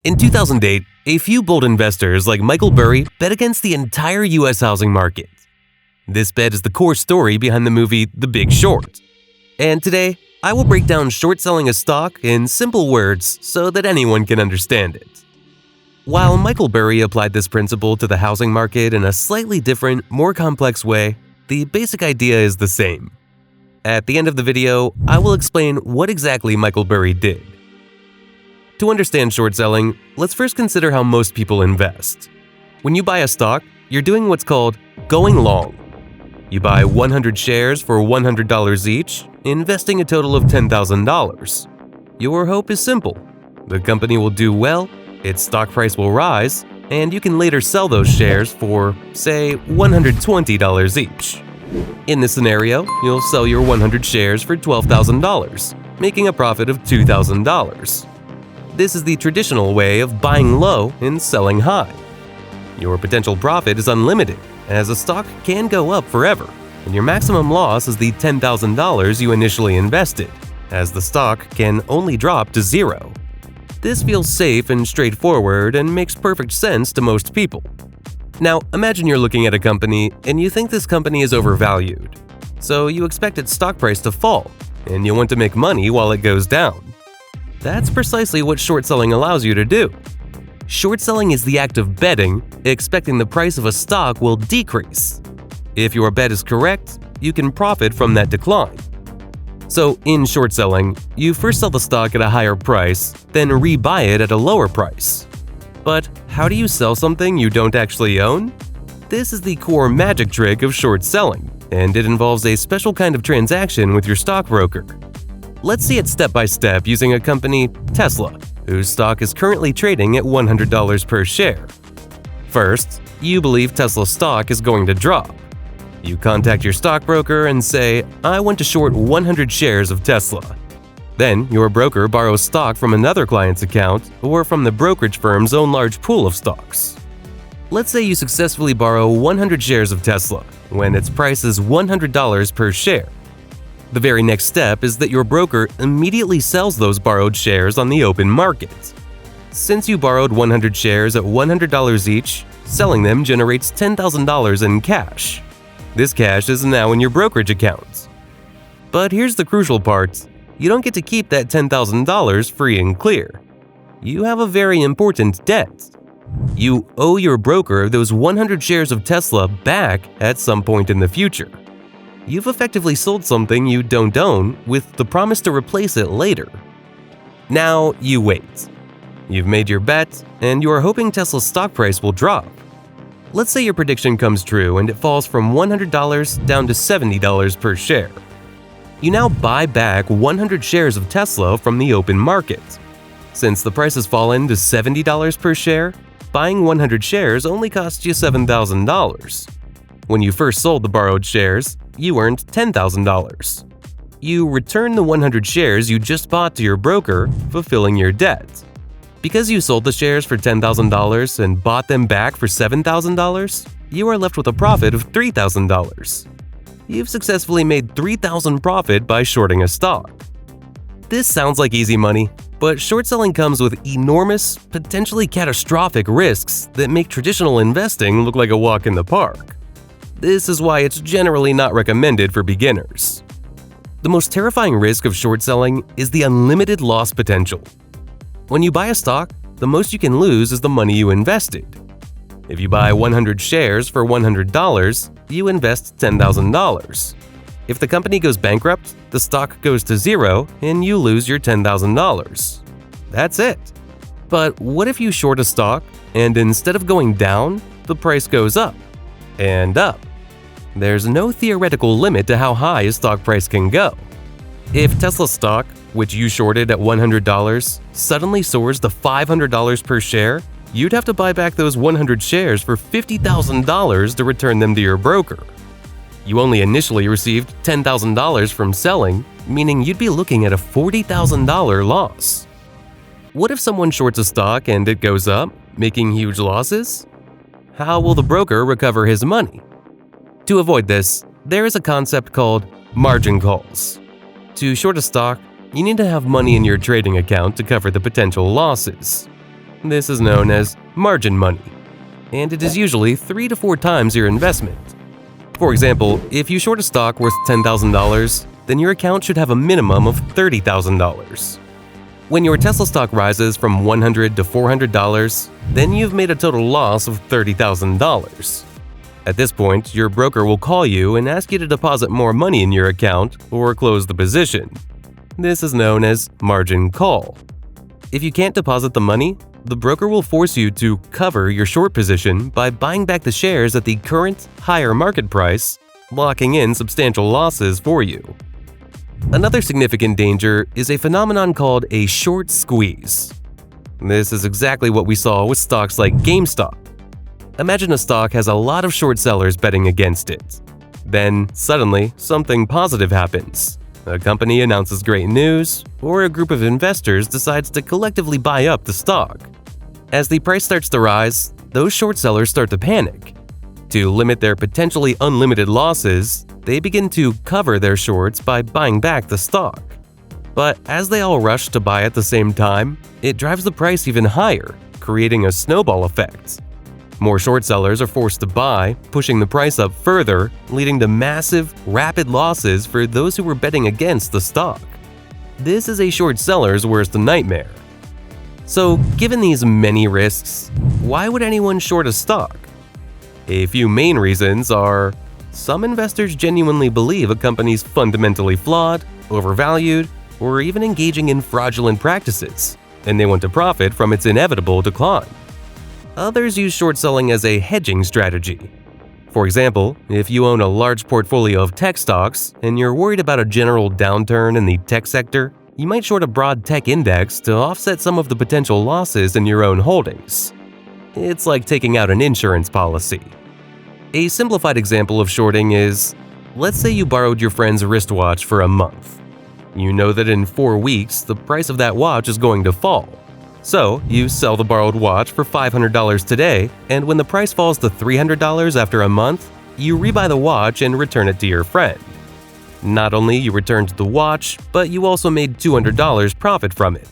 In 2008, a few bold investors like Michael Burry bet against the entire U.S. housing market. This bet is the core story behind the movie The Big Short. And today, I will break down short selling a stock in simple words so that anyone can understand it. While Michael Burry applied this principle to the housing market in a slightly different, more complex way, the basic idea is the same. At the end of the video, I will explain what exactly Michael Burry did. To understand short selling, let's first consider how most people invest. When you buy a stock, you're doing what's called going long. You buy 100 shares for $100 each, investing a total of $10,000. Your hope is simple. The company will do well, its stock price will rise, and you can later sell those shares for, say, $120 each. In this scenario, you'll sell your 100 shares for $12,000, making a profit of $2,000. This is the traditional way of buying low and selling high. Your potential profit is unlimited, as a stock can go up forever, and your maximum loss is the $10,000 you initially invested, as the stock can only drop to zero. This feels safe and straightforward and makes perfect sense to most people. Now, imagine you're looking at a company and you think this company is overvalued. So you expect its stock price to fall, and you want to make money while it goes down. That's precisely what short selling allows you to do. Short selling is the act of betting, expecting the price of a stock will decrease. If your bet is correct, you can profit from that decline. So in short selling, you first sell the stock at a higher price, then rebuy it at a lower price. But how do you sell something you don't actually own? This is the core magic trick of short selling, and it involves a special kind of transaction with your stockbroker. Let's see it step by step using a company, Tesla, whose stock is currently trading at $100 per share. First, you believe Tesla's stock is going to drop. You contact your stockbroker and say, "I want to short 100 shares of Tesla." Then, your broker borrows stock from another client's account or from the brokerage firm's own large pool of stocks. Let's say you successfully borrow 100 shares of Tesla when its price is $100 per share. The very next step is that your broker immediately sells those borrowed shares on the open market. Since you borrowed 100 shares at $100 each, selling them generates $10,000 in cash. This cash is now in your brokerage account. But here's the crucial part. You don't get to keep that $10,000 free and clear. You have a very important debt. You owe your broker those 100 shares of Tesla back at some point in the future. You've effectively sold something you don't own with the promise to replace it later. Now you wait. You've made your bet, and you are hoping Tesla's stock price will drop. Let's say your prediction comes true and it falls from $100 down to $70 per share. You now buy back 100 shares of Tesla from the open market. Since the price has fallen to $70 per share, buying 100 shares only costs you $7,000. When you first sold the borrowed shares, you earned $10,000. You return the 100 shares you just bought to your broker, fulfilling your debt. Because you sold the shares for $10,000 and bought them back for $7,000, you are left with a profit of $3,000. You've successfully made $3,000 profit by shorting a stock. This sounds like easy money, but short selling comes with enormous, potentially catastrophic risks that make traditional investing look like a walk in the park. This is why it's generally not recommended for beginners. The most terrifying risk of short selling is the unlimited loss potential. When you buy a stock, the most you can lose is the money you invested. If you buy 100 shares for $100, you invest $10,000. If the company goes bankrupt, the stock goes to zero and you lose your $10,000. That's it. But what if you short a stock and instead of going down, the price goes up and up? There's no theoretical limit to how high a stock price can go. If Tesla's stock, which you shorted at $100, suddenly soars to $500 per share, you'd have to buy back those 100 shares for $50,000 to return them to your broker. You only initially received $10,000 from selling, meaning you'd be looking at a $40,000 loss. What if someone shorts a stock and it goes up, making huge losses? How will the broker recover his money? To avoid this, there is a concept called margin calls. To short a stock, you need to have money in your trading account to cover the potential losses. This is known as margin money, and it is usually 3 to 4 times your investment. For example, if you short a stock worth $10,000, then your account should have a minimum of $30,000. When your Tesla stock rises from $100 to $400, then you've made a total loss of $30,000. At this point, your broker will call you and ask you to deposit more money in your account or close the position. This is known as margin call. If you can't deposit the money, the broker will force you to cover your short position by buying back the shares at the current, higher market price, locking in substantial losses for you. Another significant danger is a phenomenon called a short squeeze. This is exactly what we saw with stocks like GameStop. Imagine a stock has a lot of short sellers betting against it. Then, suddenly, something positive happens. A company announces great news, or a group of investors decides to collectively buy up the stock. As the price starts to rise, those short sellers start to panic. To limit their potentially unlimited losses, they begin to cover their shorts by buying back the stock. But as they all rush to buy at the same time, it drives the price even higher, creating a snowball effect. More short sellers are forced to buy, pushing the price up further, leading to massive, rapid losses for those who were betting against the stock. This is a short seller's worst nightmare. So, given these many risks, why would anyone short a stock? A few main reasons are: some investors genuinely believe a company's fundamentally flawed, overvalued, or even engaging in fraudulent practices, and they want to profit from its inevitable decline. Others use short selling as a hedging strategy. For example, if you own a large portfolio of tech stocks and you're worried about a general downturn in the tech sector, you might short a broad tech index to offset some of the potential losses in your own holdings. It's like taking out an insurance policy. A simplified example of shorting is, let's say you borrowed your friend's wristwatch for a month. You know that in 4 weeks, the price of that watch is going to fall. So, you sell the borrowed watch for $500 today, and when the price falls to $300 after a month, you rebuy the watch and return it to your friend. Not only you returned the watch, but you also made $200 profit from it.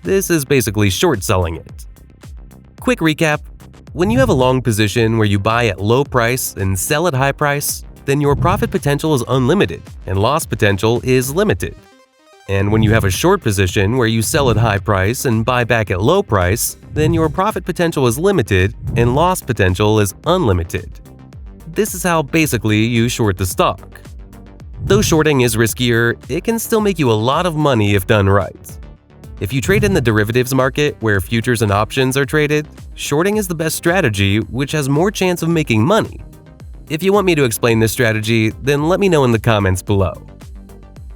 This is basically short selling it. Quick recap: when you have a long position where you buy at low price and sell at high price, then your profit potential is unlimited and loss potential is limited. And when you have a short position where you sell at high price and buy back at low price, then your profit potential is limited and loss potential is unlimited. This is how basically you short the stock. Though shorting is riskier, it can still make you a lot of money if done right. If you trade in the derivatives market where futures and options are traded, shorting is the best strategy, which has more chance of making money. If you want me to explain this strategy, then let me know in the comments below.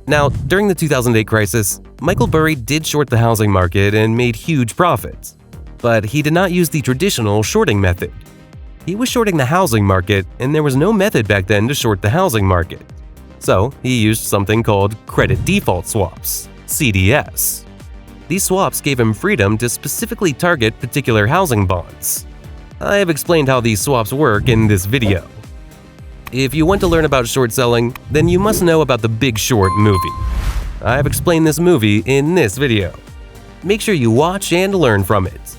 Now, during the 2008 crisis, Michael Burry did short the housing market and made huge profits. But he did not use the traditional shorting method. He was shorting the housing market, and there was no method back then to short the housing market. So, he used something called credit default swaps, CDS. These swaps gave him freedom to specifically target particular housing bonds. I have explained how these swaps work in this video. If you want to learn about short selling, then you must know about the Big Short movie. I have explained this movie in this video. Make sure you watch and learn from it.